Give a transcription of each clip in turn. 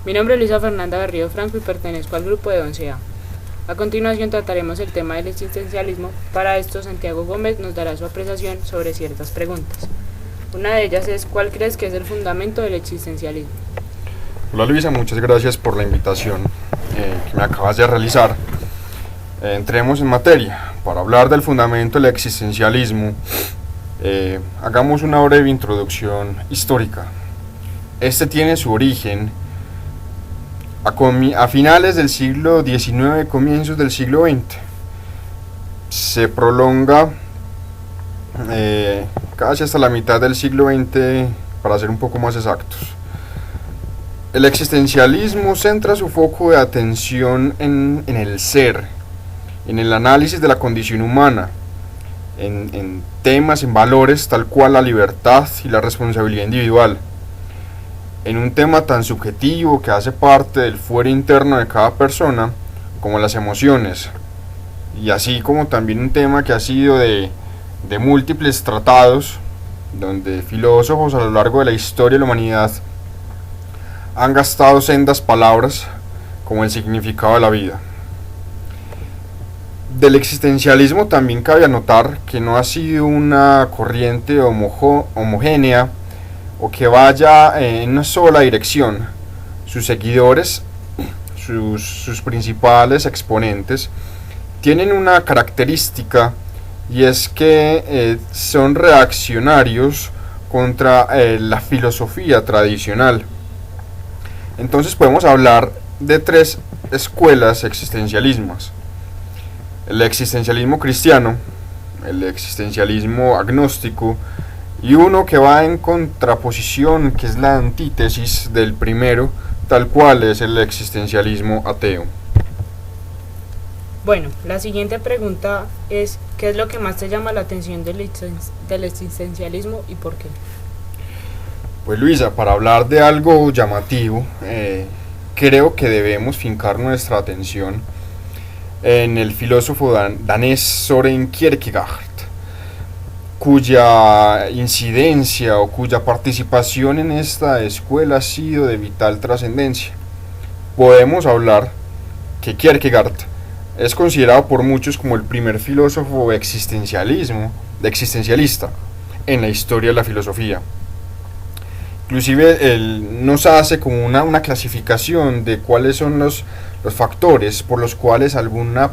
Mi nombre es Luisa Fernanda Garrido Franco y pertenezco al grupo de 11A. A continuación trataremos el tema del existencialismo. Para esto, Santiago Gómez nos dará su apreciación sobre ciertas preguntas. Una de ellas es: ¿cuál crees que es el fundamento del existencialismo? Hola Luisa, muchas gracias por la invitación que me acabas de realizar. Entremos en materia. Para hablar del fundamento del existencialismo, hagamos una breve introducción histórica. Este tiene su origen a finales del siglo XIX, comienzos del siglo XX. Se prolonga casi hasta la mitad del siglo XX, para ser un poco más exactos. El existencialismo centra su foco de atención en el ser, en el análisis de la condición humana, en temas, en valores tal cual la libertad y la responsabilidad individual, en un tema tan subjetivo que hace parte del fuero interno de cada persona como las emociones, y así como también un tema que ha sido de múltiples tratados, donde filósofos a lo largo de la historia de la humanidad han gastado sendas palabras como el significado de la vida. Del existencialismo también cabe anotar que no ha sido una corriente homogénea o que vaya en una sola dirección. Sus seguidores, sus principales exponentes, tienen una característica, y es que son reaccionarios contra la filosofía tradicional. Entonces podemos hablar de tres escuelas existencialismos: el existencialismo cristiano, el existencialismo agnóstico, y uno que va en contraposición, que es la antítesis del primero, tal cual es el existencialismo ateo. Bueno, la siguiente pregunta es: ¿qué es lo que más te llama la atención del existencialismo y por qué? Pues Luisa, para hablar de algo llamativo, creo que debemos fincar nuestra atención en el filósofo danés Søren Kierkegaard, cuya incidencia o cuya participación en esta escuela ha sido de vital trascendencia. Podemos hablar que Kierkegaard es considerado por muchos como el primer filósofo existencialista en la historia de la filosofía. Inclusive él nos hace como una clasificación de cuáles son los factores por los cuales alguna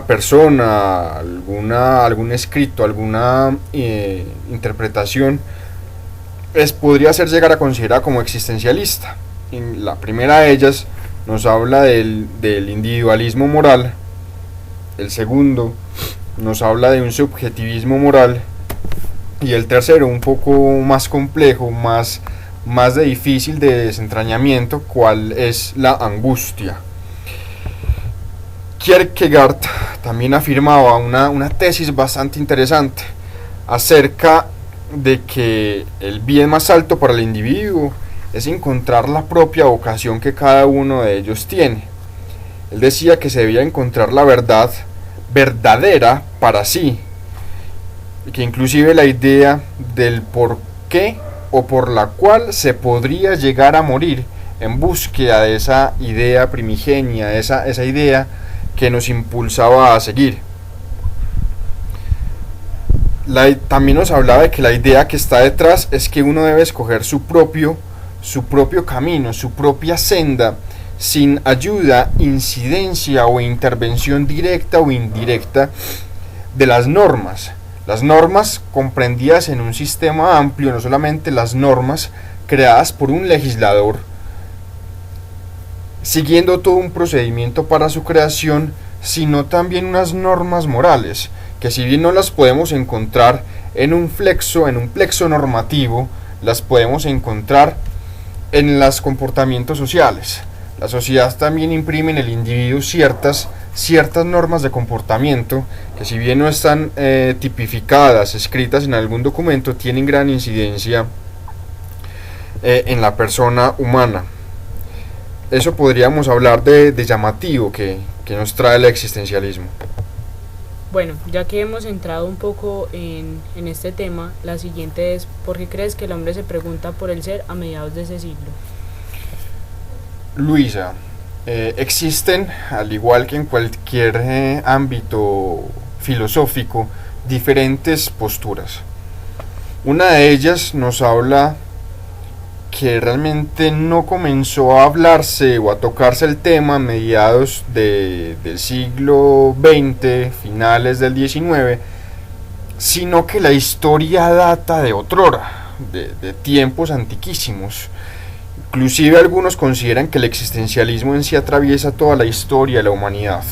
persona, algún escrito, alguna interpretación podría ser llegar a considerar como existencialista. En la primera de ellas nos habla del individualismo moral. El segundo nos habla de un subjetivismo moral, y el tercero, un poco más complejo, más de difícil de desentrañamiento, cuál es la angustia. Kierkegaard también afirmaba una tesis bastante interesante acerca de que el bien más alto para el individuo es encontrar la propia vocación que cada uno de ellos tiene. Él decía que se debía encontrar la verdad verdadera para sí, y que inclusive la idea del por qué o por la cual se podría llegar a morir en búsqueda de esa idea primigenia, esa idea que nos impulsaba a seguir. También nos hablaba de que la idea que está detrás es que uno debe escoger su propio camino, su propia senda, sin ayuda, incidencia o intervención directa o indirecta de las normas. Las normas comprendidas en un sistema amplio, no solamente las normas creadas por un legislador, siguiendo todo un procedimiento para su creación, sino también unas normas morales, que si bien no las podemos encontrar en un plexo normativo, las podemos encontrar en los comportamientos sociales. La sociedad también imprime en el individuo ciertas normas de comportamiento que, si bien no están tipificadas, escritas en algún documento, tienen gran incidencia en la persona humana. Eso podríamos hablar de llamativo que nos trae el existencialismo. Bueno, ya que hemos entrado un poco en este tema, la siguiente es: ¿por qué crees que el hombre se pregunta por el ser a mediados de ese siglo? Luisa, existen, al igual que en cualquier ámbito filosófico, diferentes posturas. Una de ellas nos habla que realmente no comenzó a hablarse o a tocarse el tema a mediados del siglo XX, finales del XIX, sino que la historia data de otrora, de tiempos antiquísimos. Inclusive algunos consideran que el existencialismo en sí atraviesa toda la historia de la humanidad,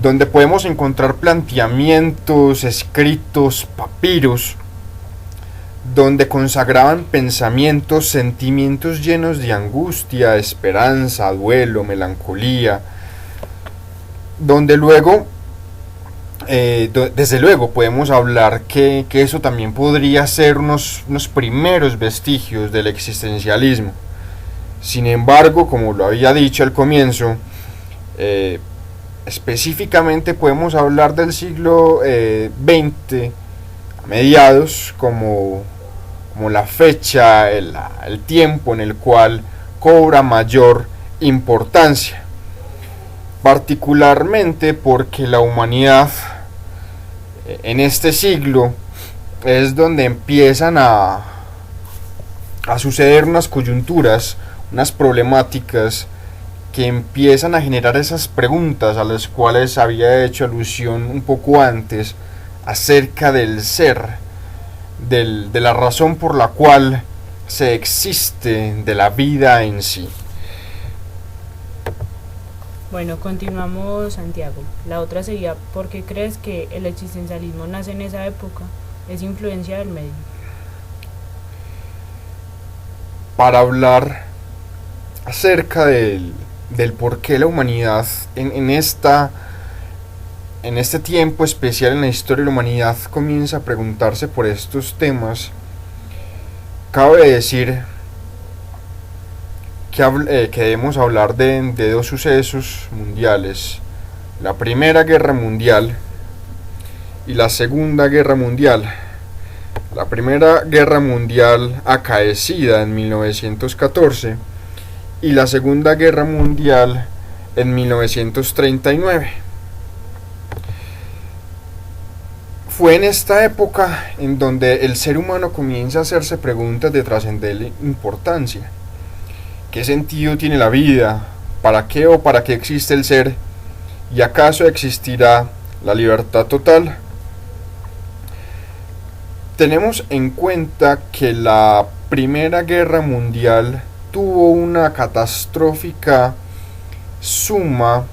donde podemos encontrar planteamientos, escritos, papiros, donde consagraban pensamientos, sentimientos llenos de angustia, esperanza, duelo, melancolía, donde luego, desde luego podemos hablar que eso también podría ser unos primeros vestigios del existencialismo. Sin embargo, como lo había dicho al comienzo, específicamente podemos hablar del siglo XX, a mediados, como la fecha, el tiempo en el cual cobra mayor importancia, particularmente porque la humanidad en este siglo es donde empiezan a suceder unas coyunturas, unas problemáticas que empiezan a generar esas preguntas a las cuales había hecho alusión un poco antes, acerca del ser, de la razón por la cual se existe, de la vida en sí. Bueno, continuamos, Santiago. La otra sería, ¿por qué crees que el existencialismo nace en esa época? ¿Es influencia del medio? Para hablar acerca del por qué la humanidad en este tiempo especial en la historia de la humanidad comienza a preguntarse por estos temas, cabe decir que debemos hablar de dos sucesos mundiales: la Primera Guerra Mundial y la Segunda Guerra Mundial. La Primera Guerra Mundial acaecida en 1914 y la Segunda Guerra Mundial en 1939. Fue en esta época en donde el ser humano comienza a hacerse preguntas de trascendental importancia. ¿Qué sentido tiene la vida? ¿Para qué o para qué existe el ser? ¿Y acaso existirá la libertad total? Tenemos en cuenta que la Primera Guerra Mundial tuvo una catastrófica suma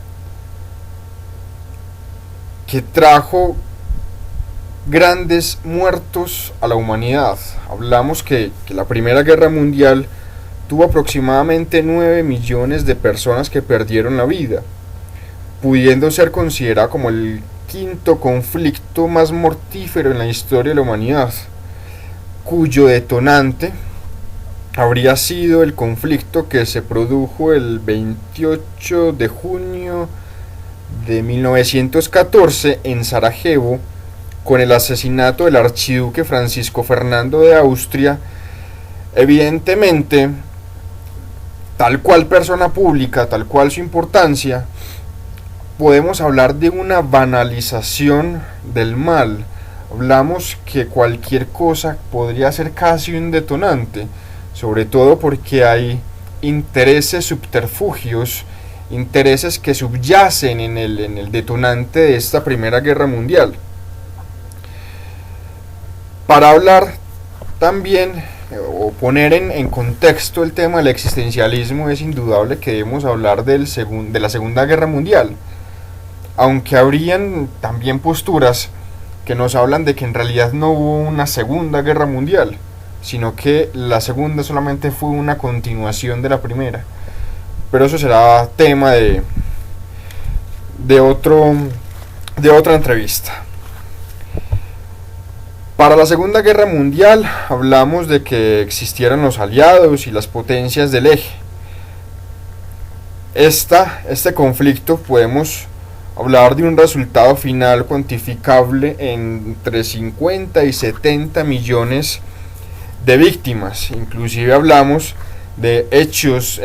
que trajo grandes muertos a la humanidad. Hablamos que la Primera Guerra Mundial tuvo aproximadamente 9 millones de personas que perdieron la vida, pudiendo ser considerada como el quinto conflicto más mortífero en la historia de la humanidad, cuyo detonante habría sido el conflicto que se produjo el 28 de junio de 1914 en Sarajevo, con el asesinato del archiduque Francisco Fernando de Austria. Evidentemente, tal cual persona pública, tal cual su importancia, podemos hablar de una banalización del mal. Hablamos que cualquier cosa podría ser casi un detonante, sobre todo porque hay intereses subterfugios, intereses que subyacen en el detonante de esta Primera Guerra Mundial. Para hablar también o poner en contexto el tema del existencialismo, es indudable que debemos hablar de la Segunda Guerra Mundial, aunque habrían también posturas que nos hablan de que en realidad no hubo una Segunda Guerra Mundial, sino que la segunda solamente fue una continuación de la primera. Pero eso será tema de otra entrevista. Para la Segunda Guerra Mundial hablamos de que existieran los aliados y las potencias del eje. Este conflicto podemos hablar de un resultado final cuantificable entre 50 y 70 millones de víctimas. Inclusive hablamos de hechos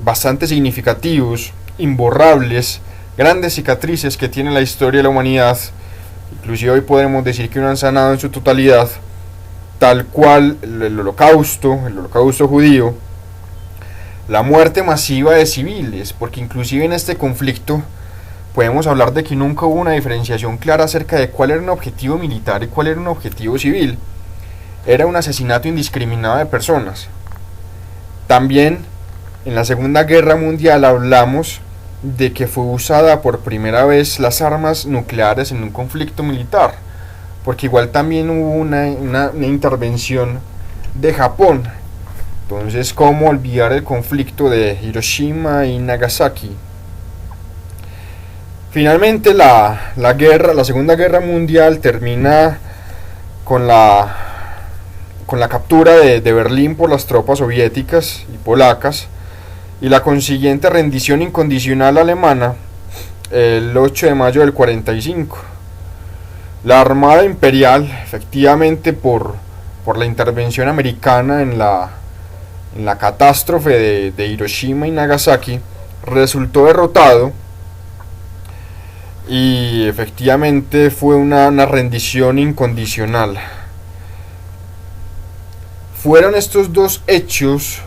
bastante significativos, imborrables, grandes cicatrices que tiene la historia de la humanidad. Inclusive hoy podemos decir que no han sanado en su totalidad, tal cual el holocausto judío, la muerte masiva de civiles, porque inclusive en este conflicto podemos hablar de que nunca hubo una diferenciación clara acerca de cuál era un objetivo militar y cuál era un objetivo civil. Era un asesinato indiscriminado de personas. También en la Segunda Guerra Mundial hablamos de que fue usada por primera vez las armas nucleares en un conflicto militar, porque igual también hubo una intervención de Japón. Entonces, ¿cómo olvidar el conflicto de Hiroshima y Nagasaki? Finalmente la Segunda Guerra Mundial termina con la captura de Berlín por las tropas soviéticas y polacas y la consiguiente rendición incondicional alemana el 8 de mayo del 45. La Armada Imperial, efectivamente por la intervención americana en la catástrofe de Hiroshima y Nagasaki, resultó derrotado y efectivamente fue una rendición incondicional. Fueron estos dos hechos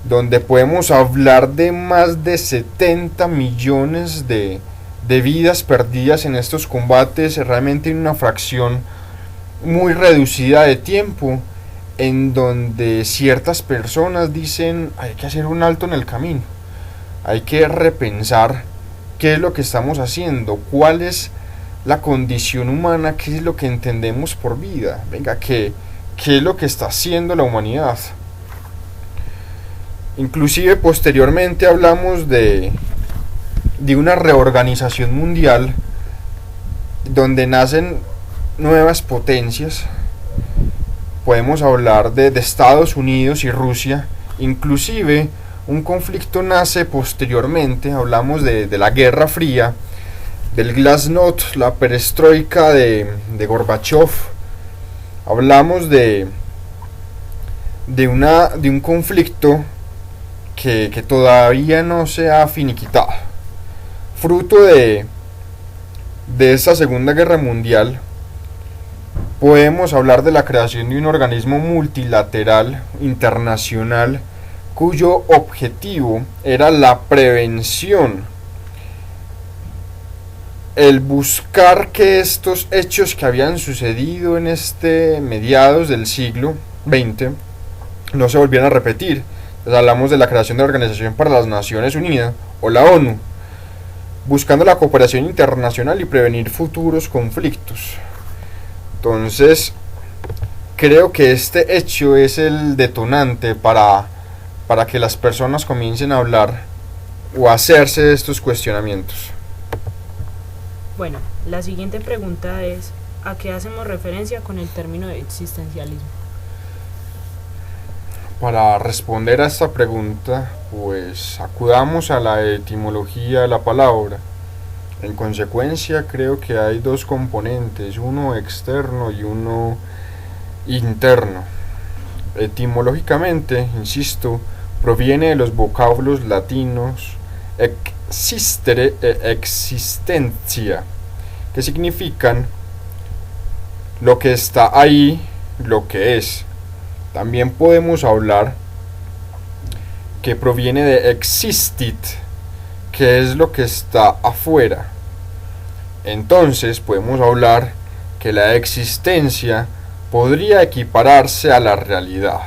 donde podemos hablar de más de 70 millones de vidas perdidas en estos combates, realmente en una fracción muy reducida de tiempo, en donde ciertas personas dicen hay que hacer un alto en el camino, hay que repensar qué es lo que estamos haciendo, cuál es la condición humana, qué es lo que entendemos por vida, venga, qué es lo que está haciendo la humanidad. Inclusive posteriormente hablamos de una reorganización mundial donde nacen nuevas potencias. Podemos hablar de Estados Unidos y Rusia. Inclusive un conflicto nace posteriormente. Hablamos de la Guerra Fría, del Glasnost, la perestroika de Gorbachev. Hablamos de un conflicto que todavía no se ha finiquitado. Fruto de esta Segunda Guerra Mundial, podemos hablar de la creación de un organismo multilateral internacional cuyo objetivo era la prevención, el buscar que estos hechos que habían sucedido en mediados del siglo XX no se volvieran a repetir. Entonces hablamos de la creación de la Organización para las Naciones Unidas o la ONU, buscando la cooperación internacional y prevenir futuros conflictos. Entonces creo que este hecho es el detonante para que las personas comiencen a hablar o a hacerse de estos cuestionamientos. Bueno, la siguiente pregunta es: ¿a qué hacemos referencia con el término de existencialismo? Para responder a esta pregunta, pues acudamos a la etimología de la palabra. En consecuencia, creo que hay dos componentes, uno externo y uno interno. Etimológicamente, insisto, proviene de los vocablos latinos existere e existencia, que significan lo que está ahí, lo que es. También podemos hablar que proviene de existit, que es lo que está afuera. Entonces podemos hablar que la existencia podría equipararse a la realidad,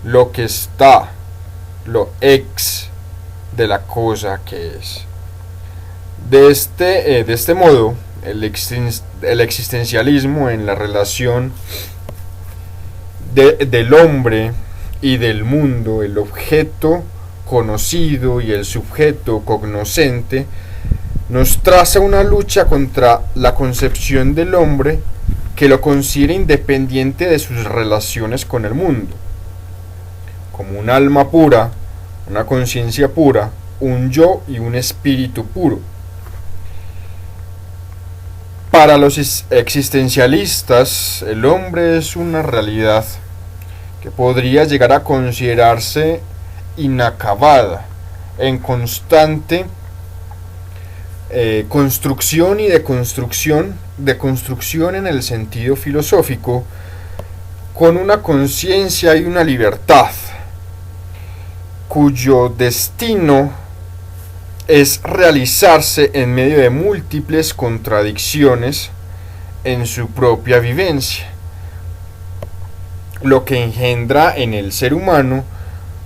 lo que está, lo ex de la cosa que es. De este modo, el existencialismo en la relación del hombre y del mundo, el objeto conocido y el sujeto cognoscente, nos traza una lucha contra la concepción del hombre que lo considera independiente de sus relaciones con el mundo, como un alma pura, una conciencia pura, un yo y un espíritu puro. Para los existencialistas, el hombre es una realidad que podría llegar a considerarse inacabada, en constante construcción y de construcción en el sentido filosófico, con una conciencia y una libertad, cuyo destino es realizarse en medio de múltiples contradicciones en su propia vivencia, lo que engendra en el ser humano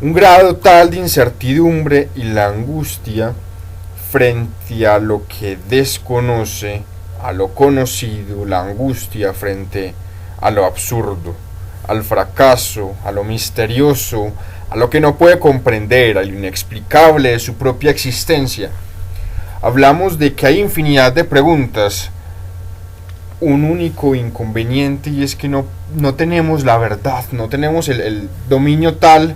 un grado tal de incertidumbre y la angustia frente a lo que desconoce, a lo conocido, la angustia frente a lo absurdo, al fracaso, a lo misterioso, a lo que no puede comprender, a lo inexplicable de su propia existencia. Hablamos de que hay infinidad de preguntas, un único inconveniente, y es que no tenemos la verdad, no tenemos el dominio tal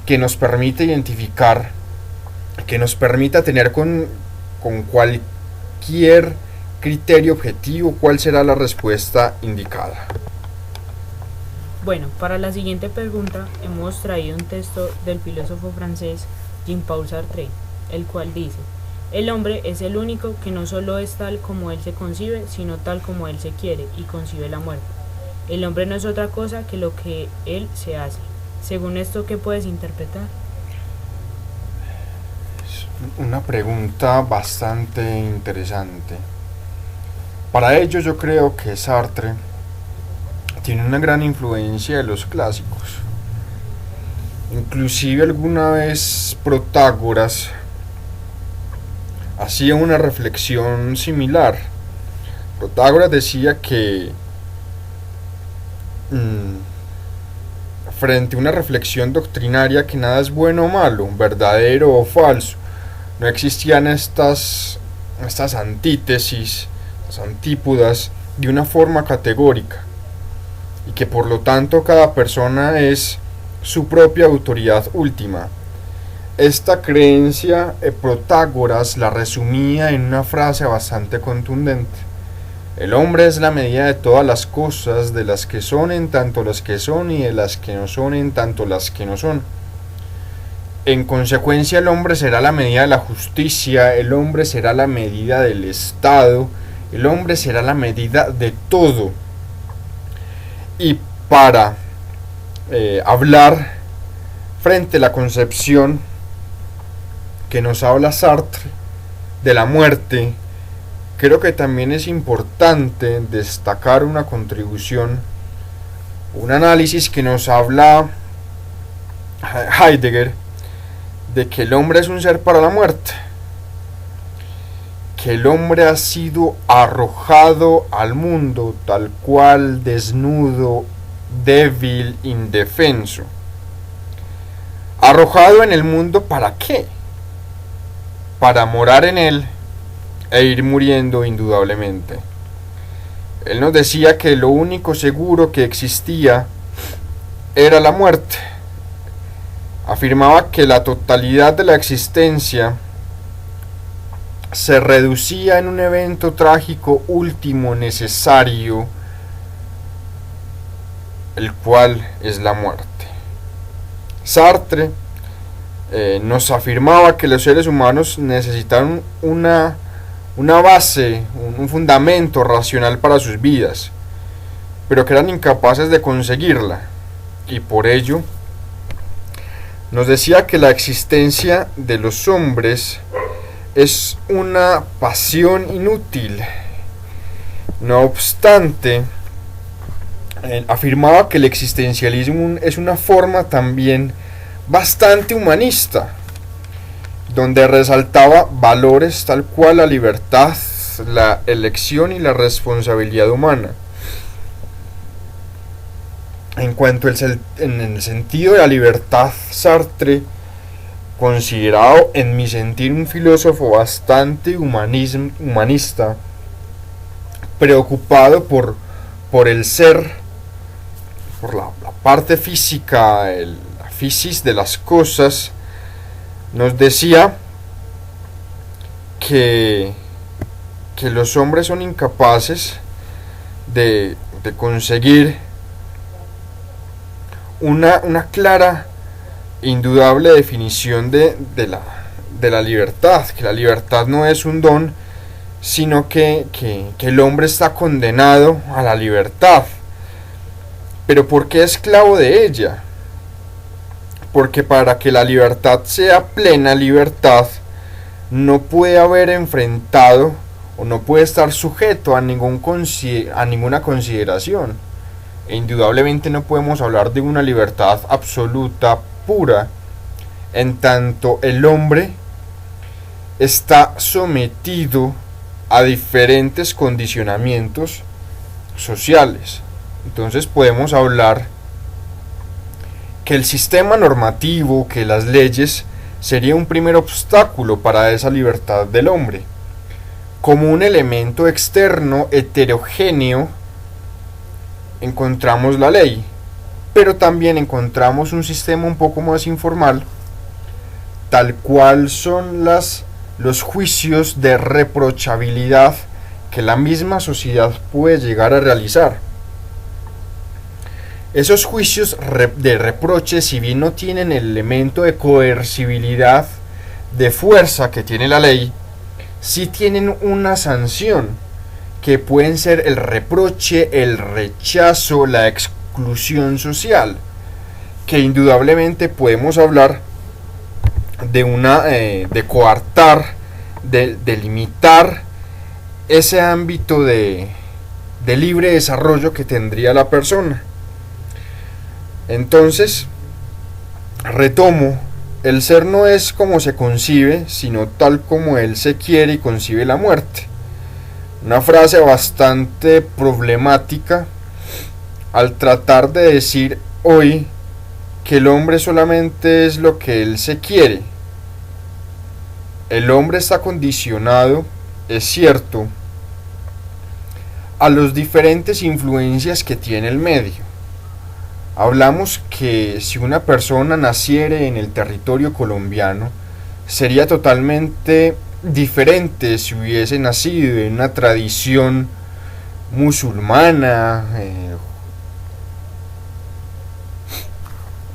que nos permite identificar, que nos permita tener con cualquier criterio objetivo cuál será la respuesta indicada. Bueno, para la siguiente pregunta hemos traído un texto del filósofo francés Jean-Paul Sartre, el cual dice: el hombre es el único que no solo es tal como él se concibe, sino tal como él se quiere y concibe la muerte. El hombre no es otra cosa que lo que él se hace. Según esto, ¿qué puedes interpretar? Es una pregunta bastante interesante. Para ello yo creo que Sartre tiene una gran influencia de los clásicos. Inclusive alguna vez Protágoras hacía una reflexión similar. Protágoras decía que frente a una reflexión doctrinaria que nada es bueno o malo, verdadero o falso, no existían estas antítesis, las antípodas de una forma categórica, y que por lo tanto cada persona es su propia autoridad última. Esta creencia Protágoras la resumía en una frase bastante contundente: el hombre es la medida de todas las cosas, de las que son en tanto las que son, y de las que no son en tanto las que no son. En consecuencia, el hombre será la medida de la justicia, el hombre será la medida del Estado, el hombre será la medida de todo. Y para hablar frente a la concepción que nos habla Sartre de la muerte, creo que también es importante destacar una contribución, un análisis que nos habla Heidegger, de que el hombre es un ser para la muerte, que el hombre ha sido arrojado al mundo tal cual, desnudo, débil, indefenso. Arrojado en el mundo, ¿para qué? Para morar en él e ir muriendo indudablemente. Él nos decía que lo único seguro que existía era la muerte. Afirmaba que la totalidad de la existencia se reducía en un evento trágico último necesario, el cual es la muerte. Sartre nos afirmaba que los seres humanos necesitaban una base, un fundamento racional para sus vidas, pero que eran incapaces de conseguirla, y por ello nos decía que la existencia de los hombres es una pasión inútil. No obstante, afirmaba que el existencialismo es una forma también bastante humanista, donde resaltaba valores tal cual la libertad, la elección y la responsabilidad humana. En cuanto en el sentido de la libertad, Sartre, considerado en mi sentir un filósofo bastante humanista, preocupado por el ser, por la parte física, la fisis de las cosas, nos decía que los hombres son incapaces de conseguir una clara indudable definición de la libertad, que la libertad no es un don, sino que el hombre está condenado a la libertad. ¿Pero por qué esclavo de ella? Porque para que la libertad sea plena libertad, no puede haber enfrentado o no puede estar sujeto a ninguna consideración. E indudablemente no podemos hablar de una libertad absoluta, pura, en tanto el hombre está sometido a diferentes condicionamientos sociales. Entonces podemos hablar que el sistema normativo, que las leyes, sería un primer obstáculo para esa libertad del hombre. Como un elemento externo heterogéneo encontramos la ley, pero también encontramos un sistema un poco más informal, tal cual son los juicios de reprochabilidad que la misma sociedad puede llegar a realizar. Esos juicios de reproche, si bien no tienen el elemento de coercibilidad, de fuerza que tiene la ley, sí tienen una sanción, que pueden ser el reproche, el rechazo, la exclusión social, que indudablemente podemos hablar de coartar, de limitar ese ámbito de libre desarrollo que tendría la persona. Entonces, retomo, el ser no es como se concibe, sino tal como él se quiere y concibe la muerte. Una frase bastante problemática al tratar de decir hoy que el hombre solamente es lo que él se quiere. El hombre está condicionado, es cierto, a las diferentes influencias que tiene el medio. Hablamos que si una persona naciere en el territorio colombiano, sería totalmente diferente si hubiese nacido en una tradición musulmana,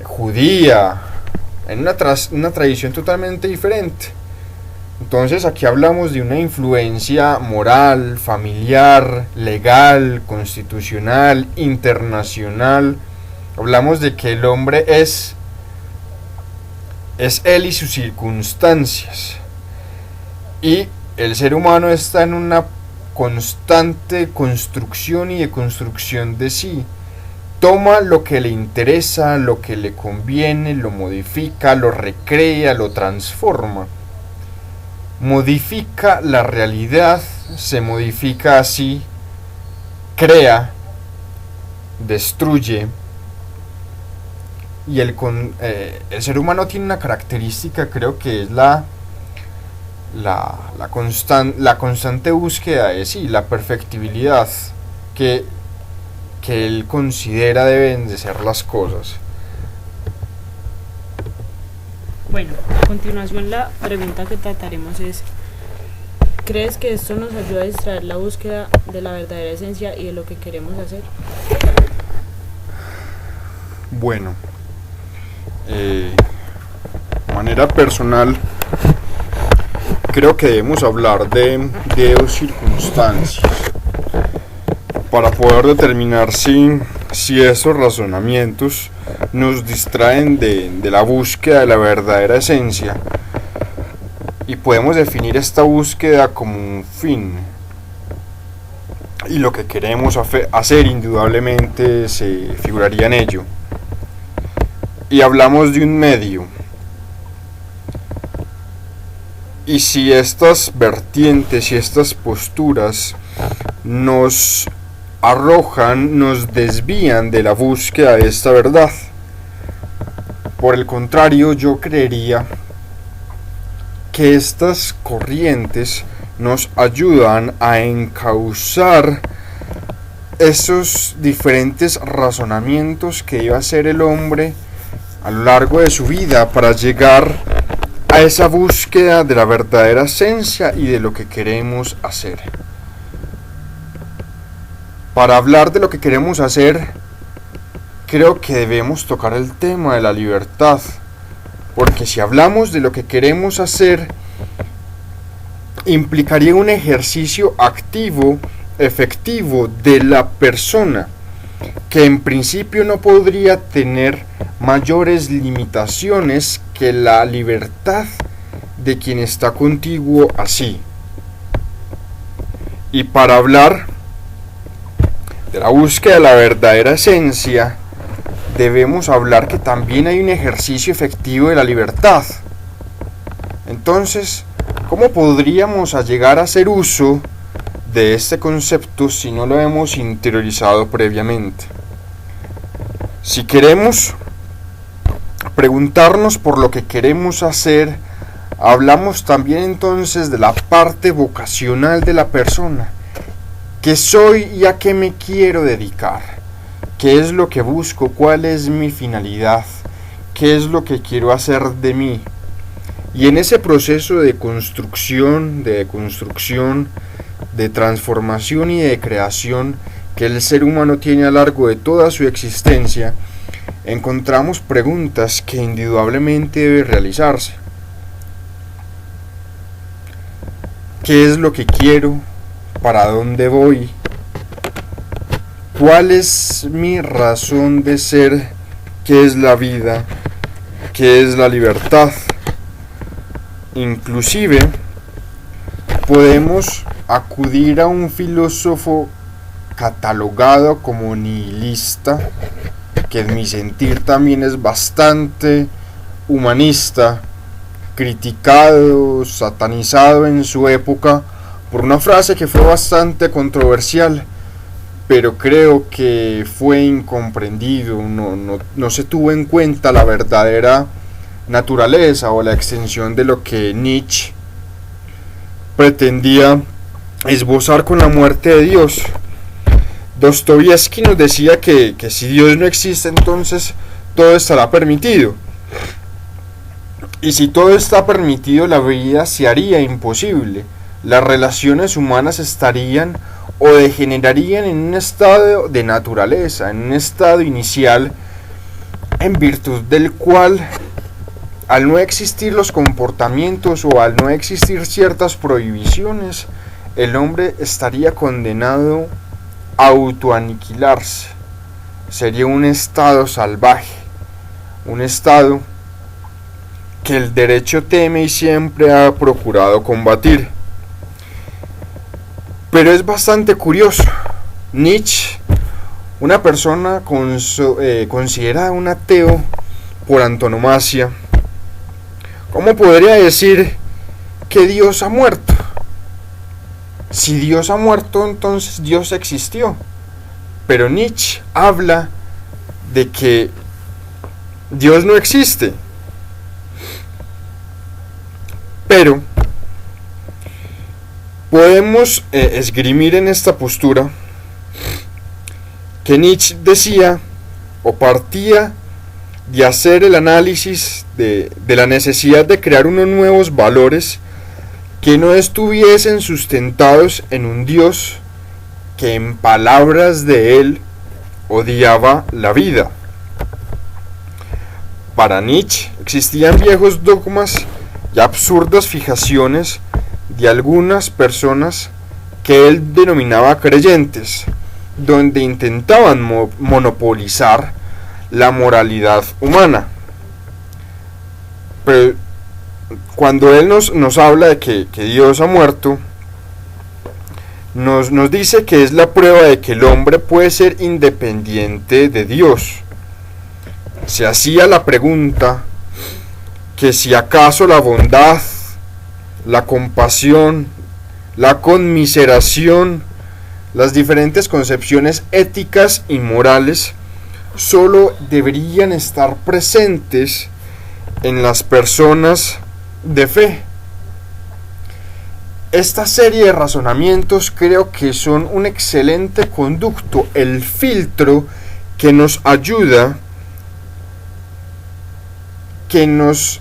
judía, en una tradición totalmente diferente. Entonces aquí hablamos de una influencia moral, familiar, legal, constitucional, internacional. Hablamos de que el hombre es él y sus circunstancias. Y el ser humano está en una constante construcción y deconstrucción de sí. Toma lo que le interesa, lo que le conviene, lo modifica, lo recrea, lo transforma. Modifica la realidad, se modifica así, crea, destruye. Y el ser humano tiene una característica, creo que es la constante búsqueda de sí, la perfectibilidad que él considera deben de ser las cosas. Bueno, a continuación la pregunta que trataremos es: ¿crees que esto nos ayuda a extraer la búsqueda de la verdadera esencia y de lo que queremos hacer? Bueno, de manera personal, creo que debemos hablar de dos circunstancias para poder determinar si esos razonamientos nos distraen de la búsqueda de la verdadera esencia, y podemos definir esta búsqueda como un fin, y lo que queremos hacer indudablemente se figuraría en ello. Y hablamos de un medio. Y si estas vertientes y estas posturas nos arrojan, nos desvían de la búsqueda de esta verdad. Por el contrario, yo creería que estas corrientes nos ayudan a encauzar esos diferentes razonamientos que iba a hacer el hombre a lo largo de su vida para llegar a esa búsqueda de la verdadera esencia y de lo que queremos hacer. Para hablar de lo que queremos hacer, creo que debemos tocar el tema de la libertad, porque si hablamos de lo que queremos hacer, implicaría un ejercicio activo, efectivo de la persona, que en principio no podría tener mayores limitaciones que la libertad de quien está contiguo así. Y para hablar de la búsqueda de la verdadera esencia, debemos hablar que también hay un ejercicio efectivo de la libertad. Entonces, ¿cómo podríamos llegar a hacer uso de este concepto si no lo hemos interiorizado previamente? Si queremos preguntarnos por lo que queremos hacer, hablamos también entonces de la parte vocacional de la persona. ¿Qué soy y a qué me quiero dedicar? ¿Qué es lo que busco? ¿Cuál es mi finalidad? ¿Qué es lo que quiero hacer de mí? Y en ese proceso de construcción, de transformación y de creación que el ser humano tiene a lo largo de toda su existencia, encontramos preguntas que indudablemente deben realizarse. ¿Qué es lo que quiero? ¿Para dónde voy? ¿Cuál es mi razón de ser? ¿Qué es la vida? ¿Qué es la libertad? Inclusive podemos acudir a un filósofo catalogado como nihilista, que en mi sentir también es bastante humanista, criticado, satanizado en su época por una frase que fue bastante controversial, pero creo que fue incomprendido, no se tuvo en cuenta la verdadera naturaleza o la extensión de lo que Nietzsche pretendía esbozar con la muerte de Dios. Dostoyevsky nos decía que si Dios no existe, entonces todo estará permitido. Y si todo está permitido, la vida se haría imposible. Las relaciones humanas estarían o degenerarían en un estado de naturaleza, en un estado inicial, en virtud del cual, al no existir los comportamientos o al no existir ciertas prohibiciones, el hombre estaría condenado a autoaniquilarse. Sería un estado salvaje, un estado que el derecho teme y siempre ha procurado combatir. Pero es bastante curioso. Nietzsche, una persona considerada un ateo por antonomasia, ¿cómo podría decir que Dios ha muerto? Si Dios ha muerto, entonces Dios existió. Pero Nietzsche habla de que Dios no existe. Pero podemos esgrimir en esta postura que Nietzsche decía o partía de hacer el análisis de la necesidad de crear unos nuevos valores que no estuviesen sustentados en un Dios que, en palabras de él, odiaba la vida. Para Nietzsche existían viejos dogmas y absurdas fijaciones de algunas personas que él denominaba creyentes, donde intentaban monopolizar la moralidad humana. Pero cuando él nos habla de que Dios ha muerto, nos dice que es la prueba de que el hombre puede ser independiente de Dios. Se hacía la pregunta que si acaso la bondad, la compasión, la conmiseración, las diferentes concepciones éticas y morales solo deberían estar presentes en las personas de fe. Esta serie de razonamientos creo que son un excelente conducto, el filtro que nos ayuda, que nos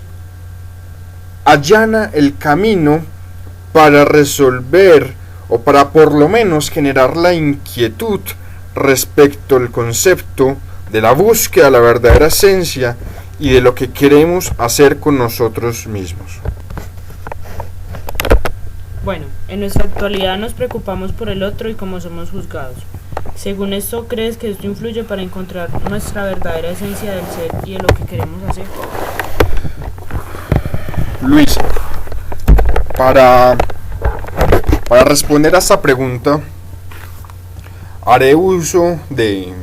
allana el camino para resolver o para por lo menos generar la inquietud respecto al concepto de la búsqueda de la verdadera esencia y de lo que queremos hacer con nosotros mismos. Bueno, en nuestra actualidad nos preocupamos por el otro y cómo somos juzgados. Según esto, ¿crees que esto influye para encontrar nuestra verdadera esencia del ser y de lo que queremos hacer? Luis, para responder a esta pregunta, haré uso de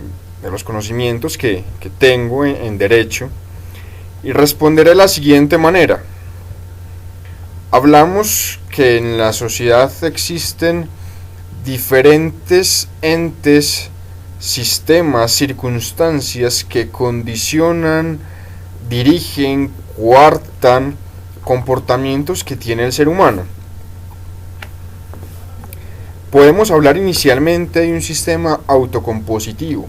los conocimientos que tengo en derecho y responderé de la siguiente manera. Hablamos que en la sociedad existen diferentes entes, sistemas, circunstancias que condicionan, dirigen, coartan comportamientos que tiene el ser humano. Podemos hablar inicialmente de un sistema autocompositivo,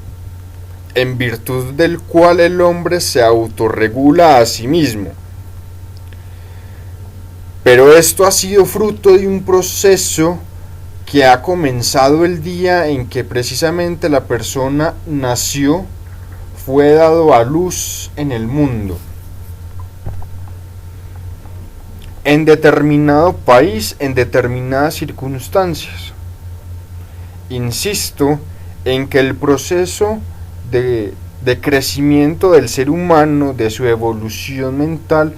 en virtud del cual el hombre se autorregula a sí mismo. Pero esto ha sido fruto de un proceso que ha comenzado el día en que precisamente la persona nació, fue dado a luz en el mundo. En determinado país, en determinadas circunstancias. Insisto en que el proceso de crecimiento del ser humano, de su evolución mental,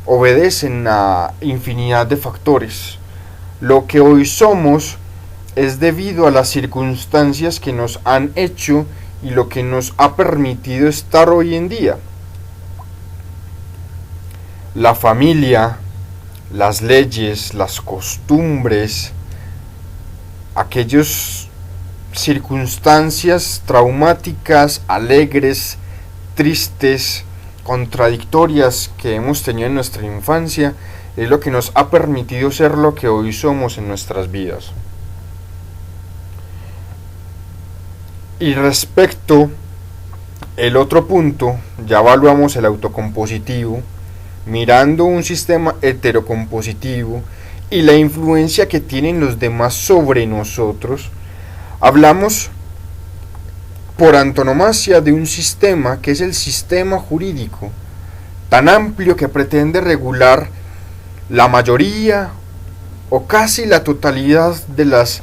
obedecen a infinidad de factores. Lo que hoy somos es debido a las circunstancias que nos han hecho y lo que nos ha permitido estar hoy en día. La familia, las leyes, las costumbres, aquellas circunstancias traumáticas, alegres, tristes, contradictorias que hemos tenido en nuestra infancia, es lo que nos ha permitido ser lo que hoy somos en nuestras vidas. Y respecto el otro punto, ya evaluamos el autocompositivo, mirando un sistema heterocompositivo y la influencia que tienen los demás sobre nosotros. Hablamos por antonomasia de un sistema que es el sistema jurídico, tan amplio que pretende regular la mayoría o casi la totalidad de las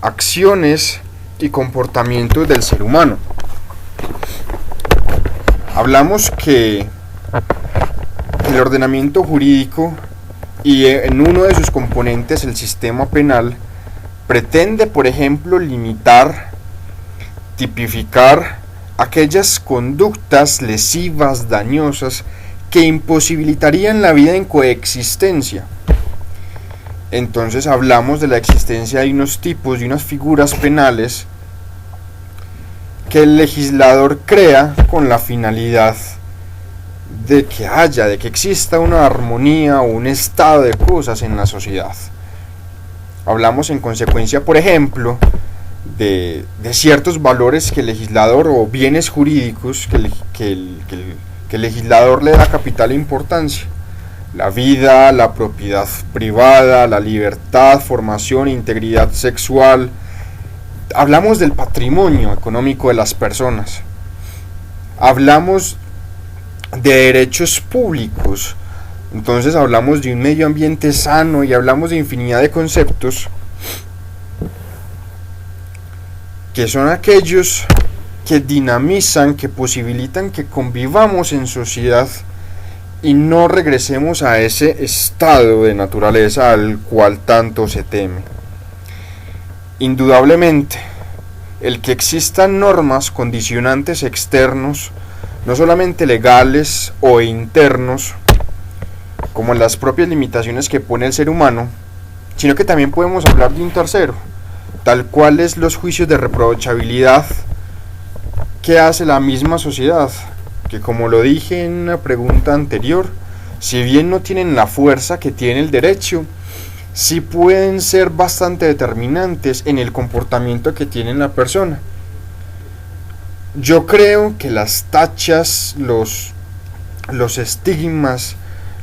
acciones y comportamientos del ser humano. Hablamos que el ordenamiento jurídico y en uno de sus componentes, el sistema penal, pretende, por ejemplo, limitar, tipificar aquellas conductas lesivas, dañosas, que imposibilitarían la vida en coexistencia. Entonces hablamos de la existencia de unos tipos, de unas figuras penales que el legislador crea con la finalidad de que exista una armonía o un estado de cosas en la sociedad. Hablamos en consecuencia, por ejemplo, de ciertos valores que el legislador, o bienes jurídicos que el legislador le da capital importancia: la vida, la propiedad privada, la libertad, formación, integridad sexual. Hablamos del patrimonio económico de las personas. Hablamos de derechos públicos. Entonces hablamos de un medio ambiente sano y hablamos de infinidad de conceptos que son aquellos que dinamizan, que posibilitan que convivamos en sociedad y no regresemos a ese estado de naturaleza al cual tanto se teme. Indudablemente, el que existan normas condicionantes externos, no solamente legales o internos, como las propias limitaciones que pone el ser humano, sino que también podemos hablar de un tercero, tal cual es los juicios de reprochabilidad que hace la misma sociedad, que, como lo dije en una pregunta anterior, si bien no tienen la fuerza que tiene el derecho, sí pueden ser bastante determinantes en el comportamiento que tiene la persona. Yo creo que las tachas, los estigmas,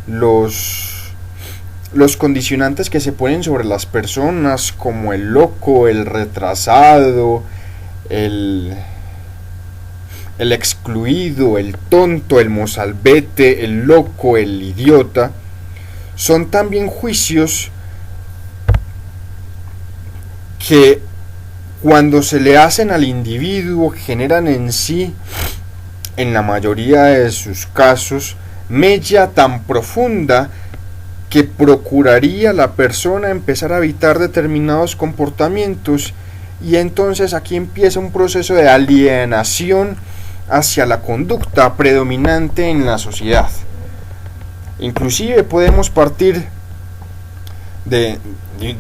los condicionantes que se ponen sobre las personas, como el loco, el retrasado, el el excluido, el tonto, el mozalbete, el loco, el idiota, son también juicios que cuando se le hacen al individuo generan en sí, en la mayoría de sus casos, mella tan profunda que procuraría la persona empezar a evitar determinados comportamientos, y entonces aquí empieza un proceso de alienación hacia la conducta predominante en la sociedad. Inclusive podemos partir de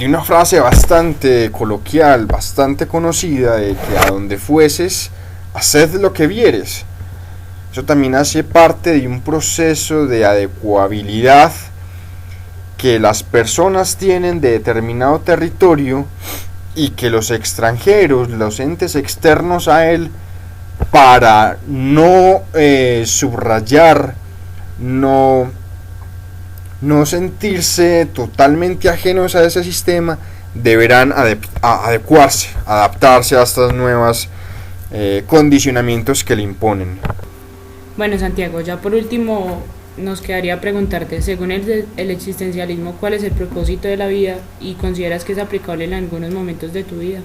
una frase bastante coloquial, bastante conocida, de que a donde fueses, haced lo que vieres. Eso también hace parte de un proceso de adecuabilidad que las personas tienen de determinado territorio y que los extranjeros, los entes externos a él, para no subrayar, no sentirse totalmente ajenos a ese sistema, deberán adecuarse, adaptarse a estos nuevos condicionamientos que le imponen. Bueno, Santiago, ya por último nos quedaría preguntarte, según el existencialismo, ¿cuál es el propósito de la vida y consideras que es aplicable en algunos momentos de tu vida?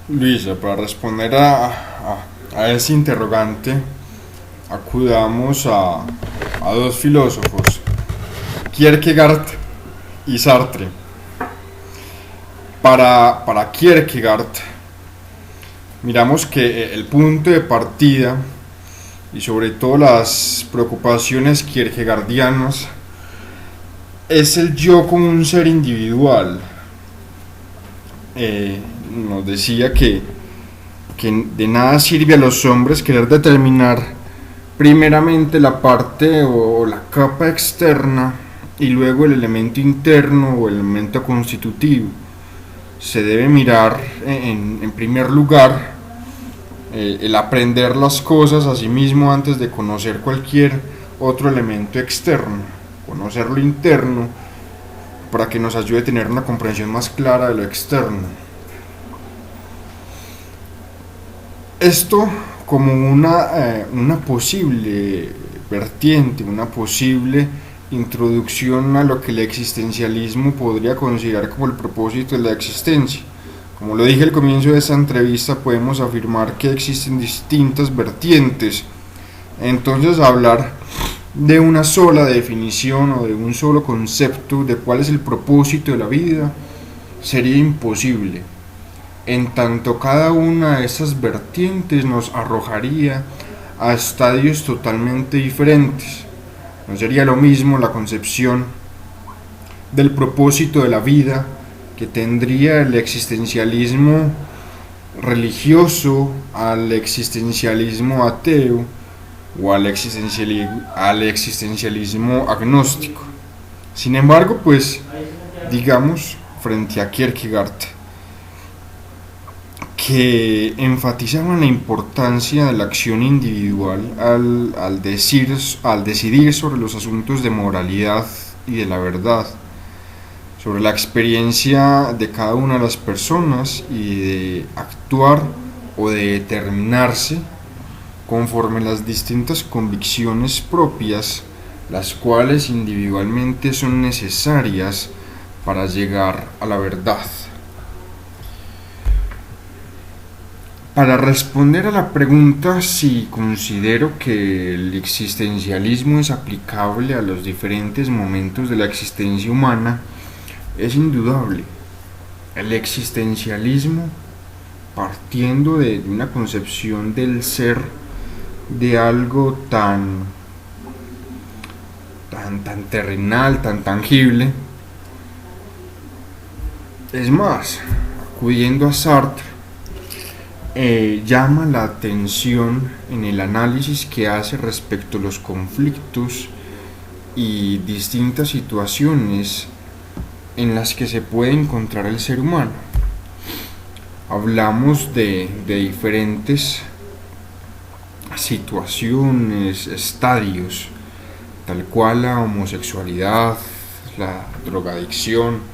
Luisa, para responder a ese interrogante, acudamos a dos filósofos, Kierkegaard y Sartre. Para Kierkegaard, miramos que el punto de partida y sobre todo las preocupaciones kierkegaardianas es el yo como un ser individual. Nos decía que de nada sirve a los hombres querer determinar primeramente la parte o la capa externa y luego el elemento interno o el elemento constitutivo. Se debe mirar en primer lugar el aprender las cosas a sí mismo antes de conocer cualquier otro elemento externo, conocer lo interno para que nos ayude a tener una comprensión más clara de lo externo. Esto como una posible vertiente, una posible introducción a lo que el existencialismo podría considerar como el propósito de la existencia. Como lo dije al comienzo de esta entrevista, podemos afirmar que existen distintas vertientes. Entonces, hablar de una sola definición o de un solo concepto de cuál es el propósito de la vida sería imposible. En tanto, cada una de esas vertientes nos arrojaría a estadios totalmente diferentes. No sería lo mismo la concepción del propósito de la vida que tendría el existencialismo religioso al existencialismo ateo o al existencialismo agnóstico. Sin embargo, pues, digamos, frente a Kierkegaard, que enfatizaban la importancia de la acción individual al decidir sobre los asuntos de moralidad y de la verdad, sobre la experiencia de cada una de las personas y de actuar o de determinarse conforme las distintas convicciones propias, las cuales individualmente son necesarias para llegar a la verdad. Para responder a la pregunta si considero que el existencialismo es aplicable a los diferentes momentos de la existencia humana, es indudable. El existencialismo, partiendo de una concepción del ser, de algo tan terrenal, tan tangible, es más, acudiendo a Sartre, llama la atención en el análisis que hace respecto a los conflictos y distintas situaciones en las que se puede encontrar el ser humano. Hablamos de diferentes situaciones, estadios, tal cual la homosexualidad, la drogadicción,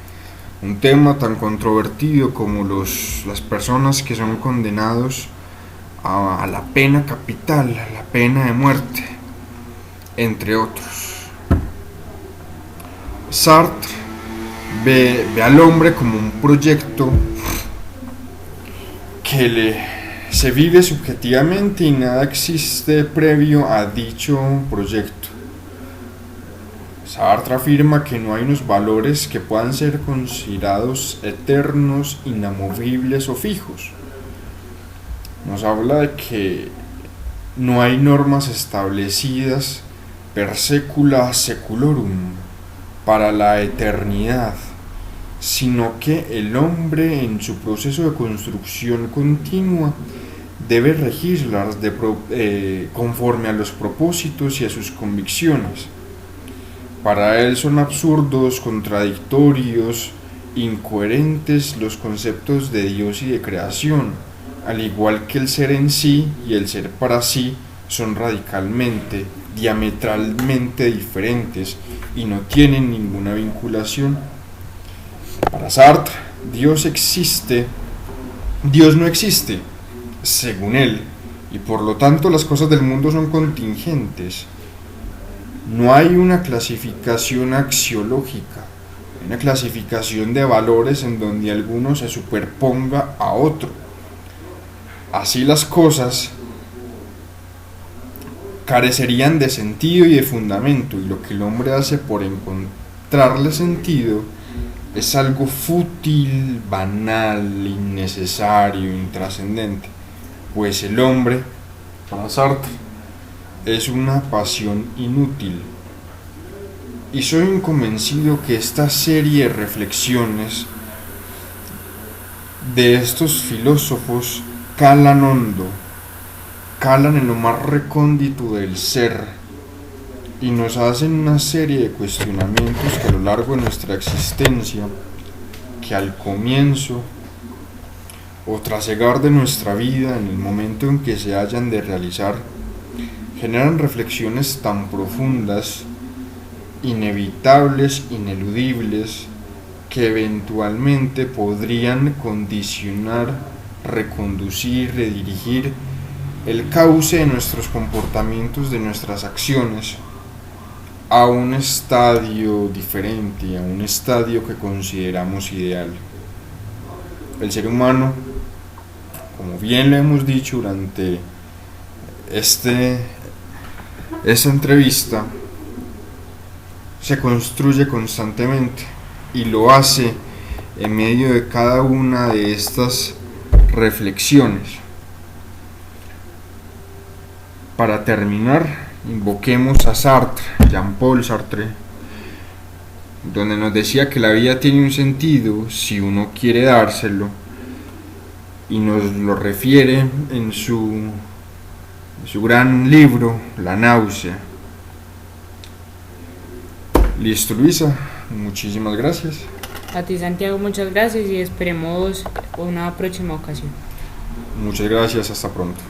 un tema tan controvertido como las personas que son condenados a la pena capital, a la pena de muerte, entre otros. Sartre ve al hombre como un proyecto que se vive subjetivamente y nada existe previo a dicho proyecto. Sartre afirma que no hay unos valores que puedan ser considerados eternos, inamovibles o fijos. Nos habla de que no hay normas establecidas per secula seculorum para la eternidad, sino que el hombre en su proceso de construcción continua debe regirlas conforme a los propósitos y a sus convicciones. Para él son absurdos, contradictorios, incoherentes los conceptos de Dios y de creación, al igual que el ser en sí y el ser para sí son radicalmente, diametralmente diferentes y no tienen ninguna vinculación. Para Sartre, Dios no existe, según él, y por lo tanto las cosas del mundo son contingentes. No hay una clasificación axiológica, una clasificación de valores en donde alguno se superponga a otro. Así las cosas carecerían de sentido y de fundamento, y lo que el hombre hace por encontrarle sentido es algo fútil, banal, innecesario, intrascendente, pues el hombre, para Sartre, es una pasión inútil. Y soy convencido que esta serie de reflexiones de estos filósofos calan hondo, calan en lo más recóndito del ser y nos hacen una serie de cuestionamientos que a lo largo de nuestra existencia, que al comienzo o trasegar de nuestra vida en el momento en que se hayan de realizar, generan reflexiones tan profundas, inevitables, ineludibles, que eventualmente podrían condicionar, reconducir, redirigir el cauce de nuestros comportamientos, de nuestras acciones, a un estadio diferente, a un estadio que consideramos ideal. El ser humano, como bien lo hemos dicho durante esta entrevista, se construye constantemente y lo hace en medio de cada una de estas reflexiones. Para terminar, invoquemos a Sartre, Jean-Paul Sartre, donde nos decía que la vida tiene un sentido si uno quiere dárselo, y nos lo refiere en su gran libro, La náusea. Listo, Luisa, muchísimas gracias. A ti, Santiago, muchas gracias y esperemos una próxima ocasión. Muchas gracias, hasta pronto.